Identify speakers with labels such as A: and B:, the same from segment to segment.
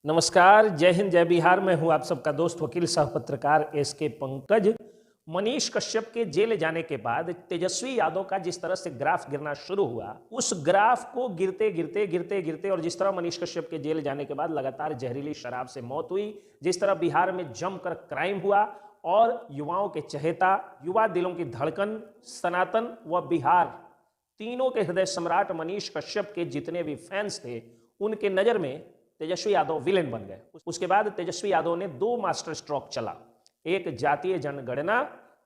A: नमस्कार, जय हिंद, जय बिहार। मैं हूं आप सबका दोस्त वकील सह पत्रकार एसके पंकज। मनीष कश्यप के जेल जाने के बाद तेजस्वी यादव का जिस तरह से ग्राफ गिरना शुरू हुआ, उस ग्राफ को गिरते गिरते गिरते गिरते और जिस तरह मनीष कश्यप के जेल जाने के बाद लगातार जहरीली शराब से मौत हुई, जिस तरह बिहार में जमकर क्राइम हुआ और युवाओं के चहेता, युवा दिलों की धड़कन, सनातन व बिहार तीनों के हृदय सम्राट मनीष कश्यप के जितने भी फैंस थे, उनके नजर में तेजस्वी यादव विलेन बन गए। उसके बाद तेजस्वी यादव ने दो मास्टर स्ट्रोक चला। एक जातीय जनगणना,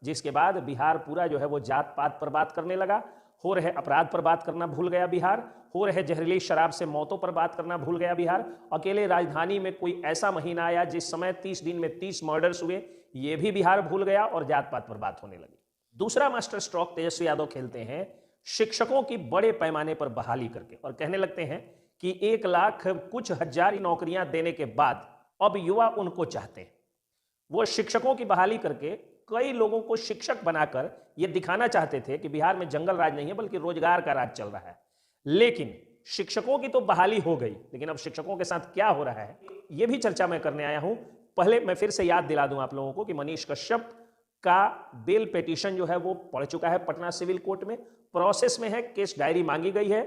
A: जिसके बाद बिहार पूरा जो है वो जात पात पर बात करने लगा, हो रहे अपराध पर बात करना भूल गया बिहार, हो रहे जहरीली शराब से मौतों पर बात करना भूल गया बिहार। अकेले राजधानी में कोई ऐसा महीना आया जिस समय 30 दिन में 30 मर्डर्स हुए, ये भी बिहार भूल गया और जात पात पर बात होने लगी। दूसरा मास्टर स्ट्रोक तेजस्वी यादव खेलते हैं शिक्षकों की बड़े पैमाने पर बहाली करके, और कहने लगते हैं कि 1 लाख कुछ हजार नौकरियां देने के बाद अब युवा उनको चाहते हैं। वो शिक्षकों की बहाली करके कई लोगों को शिक्षक बनाकर ये दिखाना चाहते थे कि बिहार में जंगल राज नहीं है बल्कि रोजगार का राज चल रहा है। लेकिन शिक्षकों की तो बहाली हो गई, लेकिन अब शिक्षकों के साथ क्या हो रहा है ये भी चर्चा मैं करने आया हूं। पहले मैं फिर से याद दिला दूं आप लोगों को कि मनीष कश्यप का बेल पिटीशन जो है वो पड़ चुका है पटना सिविल कोर्ट में, प्रोसेस में है, केस डायरी मांगी गई है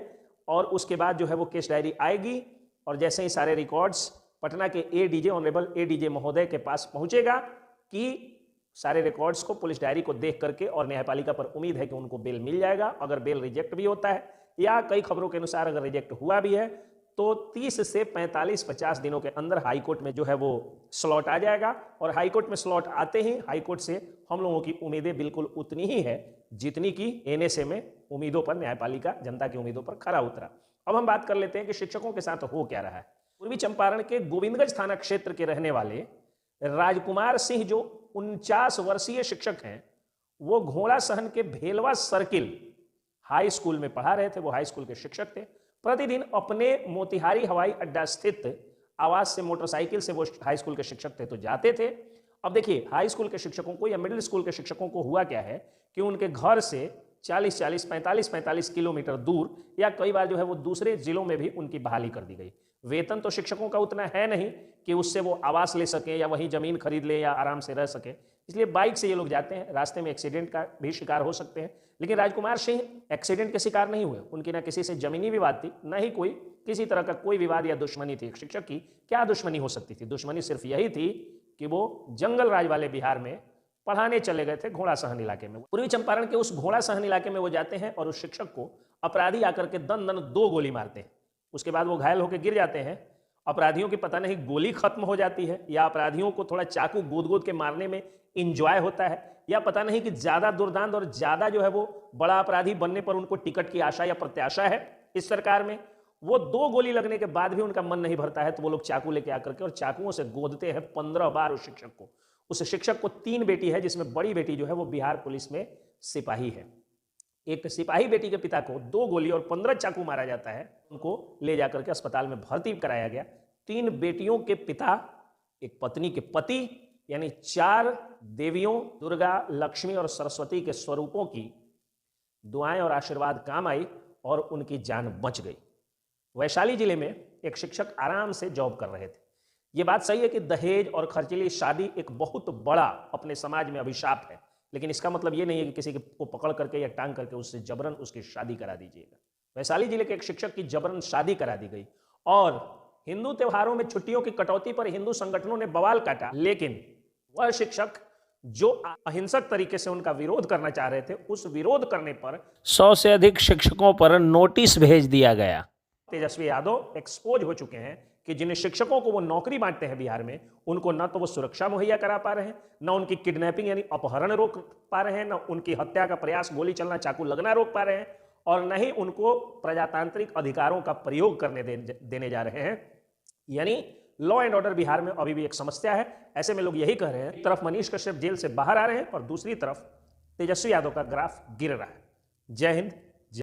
A: और उसके बाद जो है वो केस डायरी आएगी और जैसे ही सारे रिकॉर्ड्स पटना के एडीजे, ऑनरेबल एडीजे महोदय के पास पहुंचेगा कि सारे रिकॉर्ड्स को, पुलिस डायरी को देख करके, और न्यायपालिका पर उम्मीद है कि उनको बेल मिल जाएगा। अगर बेल रिजेक्ट भी होता है या कई खबरों के अनुसार अगर रिजेक्ट हुआ भी है तो 30 से 45-50 दिनों के अंदर हाईकोर्ट में जो है वो स्लॉट आ जाएगा। और हाईकोर्ट में स्लॉट आते ही हाईकोर्ट से हम लोगों की उम्मीदें बिल्कुल उतनी ही है जितनी की एनएसए में उम्मीदों पर, न्यायपालिका जनता की उम्मीदों पर खरा उतरा। अब हम बात कर लेते हैं कि शिक्षकों के साथ हो क्या रहा है। पूर्वी चंपारण के गोविंदगंज थाना क्षेत्र के रहने वाले राजकुमार सिंह, जो 49 वर्षीय शिक्षक हैं, वो घोड़ा सहन के भेलवा सर्किल हाई स्कूल में पढ़ा रहे थे। वो हाई स्कूल के शिक्षक थे। प्रतिदिन अपने मोतिहारी हवाई अड्डा स्थित आवास से मोटरसाइकिल से वो हाई स्कूल के शिक्षक थे तो जाते थे। अब देखिए, हाई स्कूल के शिक्षकों को या मिडिल स्कूल के शिक्षकों को हुआ क्या है कि उनके घर से 40-40, 45-45 किलोमीटर दूर या कई बार जो है वो दूसरे जिलों में भी उनकी बहाली कर दी गई। वेतन तो शिक्षकों का उतना है नहीं कि उससे वो आवास ले सकें या वहीं जमीन खरीद ले या आराम से रह सकें, इसलिए बाइक से ये लोग जाते हैं। रास्ते में एक्सीडेंट का भी शिकार हो सकते हैं, लेकिन राजकुमार सिंह एक्सीडेंट के शिकार नहीं हुए। उनकी ना किसी से जमीनी विवाद थी, ना ही कोई किसी तरह का कोई विवाद या दुश्मनी थी। एक शिक्षक की क्या दुश्मनी हो सकती थी? दुश्मनी सिर्फ यही थी कि वो जंगल राज वाले बिहार में पढ़ाने चले गए थे घोड़ा सहन इलाके में। पूर्वी चंपारण के उस घोड़ा सहन इलाके में वो जाते हैं और उस शिक्षक को अपराधी आकर के दन 2 गोली मारते हैं। उसके बाद वो घायल होकर गिर जाते हैं। अपराधियों की पता नहीं गोली खत्म हो जाती है या अपराधियों को थोड़ा चाकू गोद के मारने में इंजॉय होता है, या पता नहीं कि ज्यादा दुर्दांत और ज्यादा जो है वो बड़ा अपराधी बनने पर उनको टिकट की आशा या प्रत्याशा है इस सरकार में। वो 2 गोली लगने के बाद भी उनका मन नहीं भरता है तो वो लोग चाकू लेके आकर के और चाकुओं से गोदते हैं 15 बार उस शिक्षक को। उस शिक्षक को 3 बेटी है, जिसमें बड़ी बेटी जो है वो बिहार पुलिस में सिपाही है। एक सिपाही बेटी के पिता को 2 गोली और 15 चाकू मारा जाता है। उनको ले जाकर के अस्पताल में भर्ती कराया गया। 3 बेटियों के पिता, एक पत्नी के पति, यानी 4 देवियों दुर्गा, लक्ष्मी और सरस्वती के स्वरूपों की दुआएं और आशीर्वाद काम आई और उनकी जान बच गई। वैशाली जिले में एक शिक्षक आराम से जॉब कर रहे थे। ये बात सही है कि दहेज और खर्चीली शादी एक बहुत बड़ा अपने समाज में अभिशाप है, लेकिन इसका मतलब ये नहीं है कि किसी को पकड़ करके या टांग करके उससे जबरन उसकी शादी करा दीजिएगा। वैशाली जिले के एक शिक्षक की जबरन शादी करा दी गई और हिंदू त्योहारों में छुट्टियों की कटौती पर हिंदू संगठनों ने बवाल काटा, लेकिन वह शिक्षक जो अहिंसक तरीके से उनका विरोध करना चाह रहे थे, उस विरोध करने पर 100 से अधिक शिक्षकों पर नोटिस भेज दिया गया। तेजस्वी यादव एक्सपोज हो चुके हैं कि जिन शिक्षकों को वो नौकरी बांटते हैं बिहार में, उनको न तो वो सुरक्षा मुहैया करा पा रहे हैं, न उनकी किडनैपिंग यानी अपहरण रोक पा रहे हैं, न उनकी हत्या का प्रयास, गोली चलना, चाकू लगना रोक पा रहे हैं, और न ही उनको प्रजातांत्रिक अधिकारों का प्रयोग करने देने जा रहे हैं। यानी लॉ एंड ऑर्डर बिहार में अभी भी एक समस्या है। ऐसे में लोग यही कह रहे हैं, एक तरफ मनीष कश्यप जेल से बाहर आ रहे हैं और दूसरी तरफ तेजस्वी यादव का ग्राफ गिर रहा है। जय हिंद,